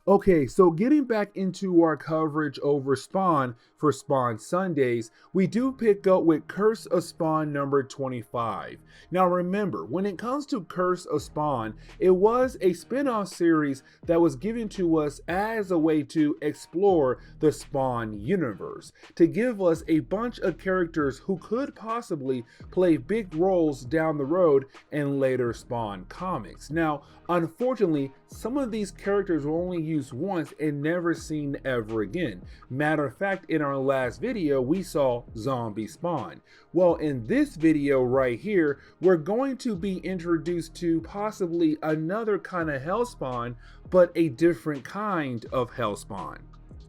Okay, so getting back into our coverage over Spawn for Spawn Sundays, we do pick up with Curse of Spawn number 25. Now remember, when it comes to Curse of Spawn, it was a spin-off series that was given to us as a way to explore the Spawn universe, to give us a bunch of characters who could possibly play big roles down the road in later Spawn comics. Now, unfortunately, some of these characters were only used once and never seen ever again. Matter of fact, in our last video, we saw Zombie Spawn. Well, in this video right here, we're going to be introduced to possibly another kind of Hellspawn, but a different kind of Hellspawn.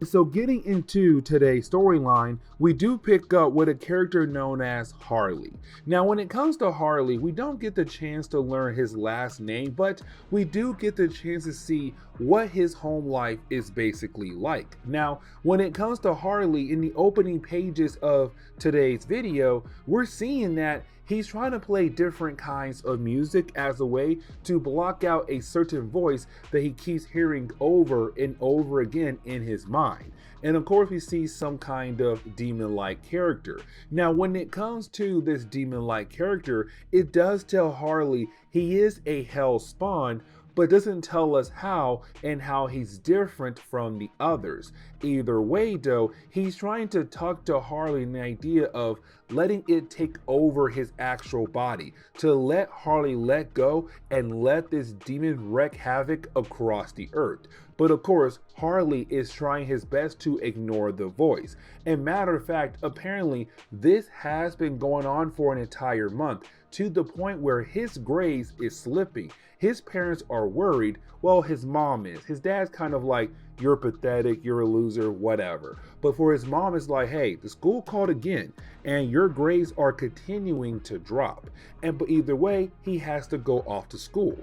So getting into today's storyline, we do pick up with a character known as Harley. Now when it comes to Harley, we don't get the chance to learn his last name, but we do get the chance to see what his home life is basically like. Now when it comes to Harley, in the opening pages of today's video, we're seeing that he's trying to play different kinds of music as a way to block out a certain voice that he keeps hearing over and over again in his mind. And of course, we see some kind of demon-like character. Now, when it comes to this demon-like character, it does tell Harley he is a hell spawn, but doesn't tell us how and how he's different from the others. Either way though, he's trying to talk to Harley in the idea of letting it take over his actual body, to let Harley let go and let this demon wreak havoc across the earth. But of course, Harley is trying his best to ignore the voice. And matter of fact, apparently this has been going on for an entire month, to the point where his grades is slipping. His parents are worried. Well, his mom is. His dad's kind of like, you're pathetic, you're a loser, whatever. But for his mom, it's like, hey, the school called again and your grades are continuing to drop. But either way, he has to go off to school.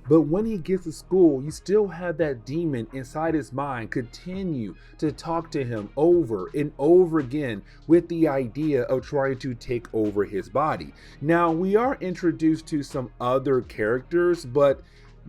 But when he gets to school, you still have that demon inside his mind continue to talk to him over and over again with the idea of trying to take over his body. Now, we are introduced to some other characters, but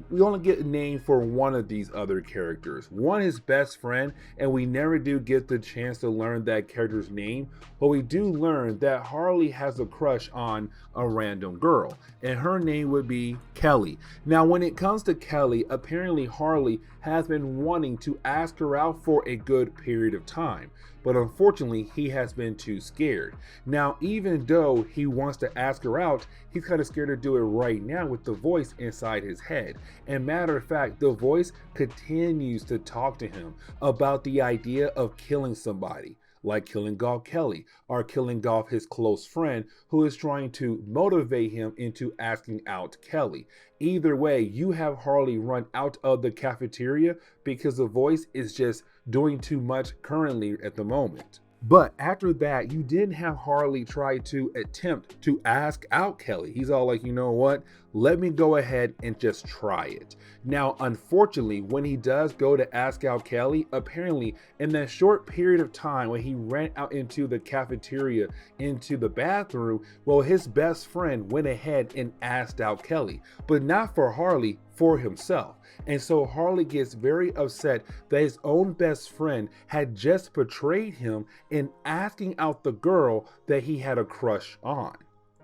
we only get a name for one of these other characters. One is best friend, and we never do get the chance to learn that character's name, but we do learn that Harley has a crush on a random girl, and her name would be Kelly. Now when it comes to Kelly, apparently Harley has been wanting to ask her out for a good period of time, but unfortunately he has been too scared. Now even though he wants to ask her out, he's kind of scared to do it right now with the voice inside his head. And matter of fact, the voice continues to talk to him about the idea of killing somebody, like killing Golf Kelly or killing Golf, his close friend, who is trying to motivate him into asking out Kelly. Either way, you have Harley run out of the cafeteria because the voice is just doing too much currently at the moment. But after that, you didn't have Harley try to attempt to ask out Kelly. He's all like, you know what? Let me go ahead and just try it. Now, unfortunately, when he does go to ask out Kelly, apparently in that short period of time when he ran out into the cafeteria, into the bathroom, well, his best friend went ahead and asked out Kelly, but not for Harley, for himself. And so Harley gets very upset that his own best friend had just betrayed him in asking out the girl that he had a crush on.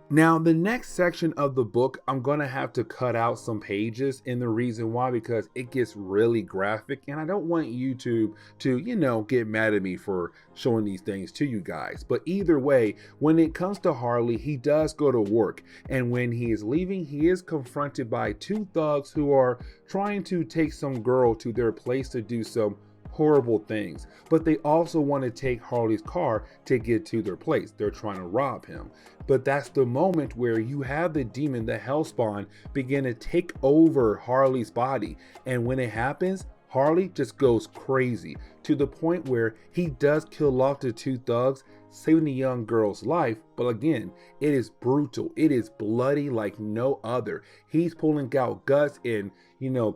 Now, the next section of the book, I'm going to have to cut out some pages, and the reason why, because it gets really graphic, and I don't want YouTube to, get mad at me for showing these things to you guys. But either way, when it comes to Harley, he does go to work, and when he is leaving, he is confronted by two thugs who are trying to take some girl to their place to do some horrible things, but they also want to take Harley's car to get to their place. They're trying to rob him. But that's the moment where you have the demon, the Hellspawn, begin to take over Harley's body. And when it happens, Harley just goes crazy to the point where he does kill off the two thugs, saving the young girl's life. But again, it is brutal. It is bloody like no other. He's pulling out guts and,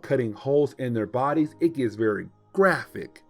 cutting holes in their bodies. It gets very graphic.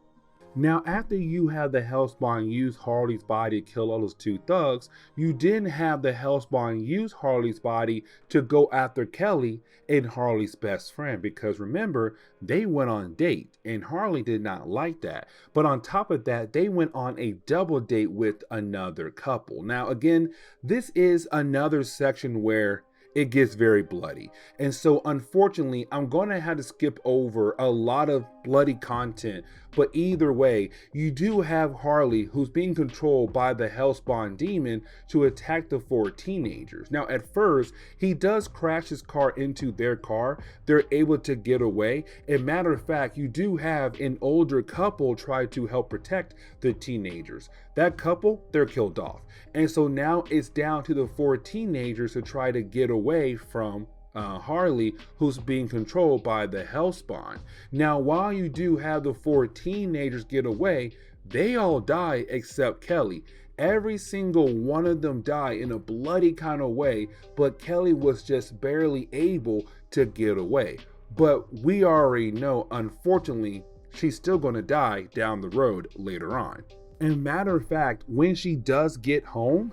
Now, after you have the Hellspawn use Harley's body to kill all those two thugs, you then have the Hellspawn use Harley's body to go after Kelly and Harley's best friend, because remember, they went on a date and Harley did not like that. But on top of that, they went on a double date with another couple. Now, again, this is another section where it gets very bloody. And so unfortunately, I'm going to have to skip over a lot of bloody content. But either way, you do have Harley, who's being controlled by the Hellspawn demon, to attack the four teenagers. Now, at first, he does crash his car into their car. They're able to get away. And matter of fact, you do have an older couple try to help protect the teenagers. That couple, they're killed off. And so now it's down to the four teenagers to try to get away from Harley, who's being controlled by the Hellspawn. Now, while you do have the four teenagers get away, they all die except Kelly. Every single one of them die in a bloody kind of way, but Kelly was just barely able to get away. But we already know, unfortunately, she's still going to die down the road later on. And matter of fact, when she does get home,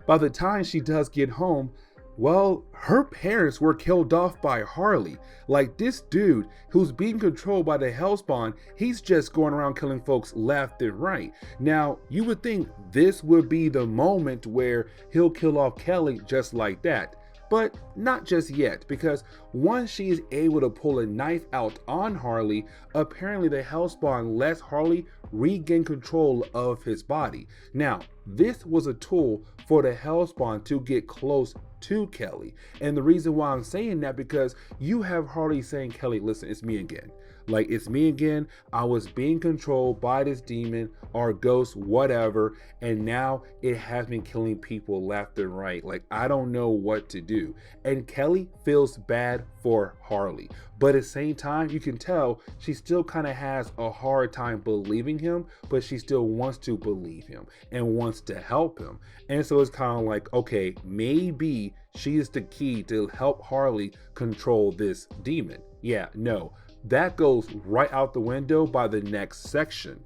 by the time she does get home, well, her parents were killed off by Harley. Like, this dude who's being controlled by the Hellspawn, he's just going around killing folks left and right. Now, you would think this would be the moment where he'll kill off Kelly just like that. But not just yet, because once she is able to pull a knife out on Harley, apparently the Hellspawn lets Harley regain control of his body. Now, this was a tool for the Hellspawn to get close to Kelly. And the reason why I'm saying that, because you have Harley saying, Kelly, listen, it's me again. Like, it's me again. I was being controlled by this demon or ghost, whatever, and now it has been killing people left and right. Like, I don't know what to do. And Kelly feels bad for Harley, but at the same time, you can tell she still kind of has a hard time believing him, but she still wants to believe him and wants to help him. And so it's kind of like, okay, maybe she is the key to help Harley control this demon. Yeah, no. That goes right out the window by the next section,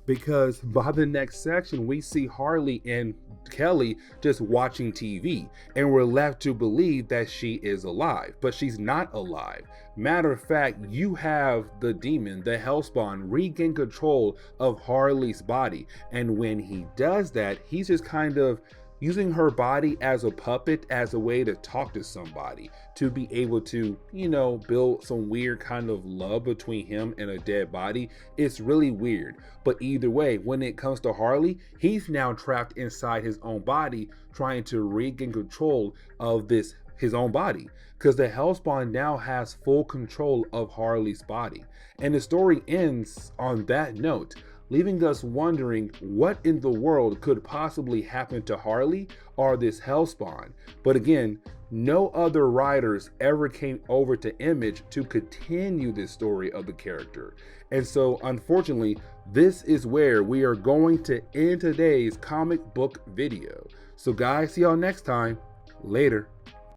because by the next section we see Harley and Kelly just watching TV, and we're left to believe that she is alive, but she's not alive. Matter of fact, you have the demon, the Hellspawn, regain control of Harley's body, and when he does that, he's just kind of using her body as a puppet, as a way to talk to somebody, to be able to, you know, build some weird kind of love between him and a dead body. It's really weird. But either way, when it comes to Harley, he's now trapped inside his own body, trying to regain control of his own body, because the Hellspawn now has full control of Harley's body. And the story ends on that note, leaving us wondering what in the world could possibly happen to Harley or this Hellspawn. But again, no other writers ever came over to Image to continue this story of the character. And so unfortunately, this is where we are going to end today's comic book video. So guys, see y'all next time. Later.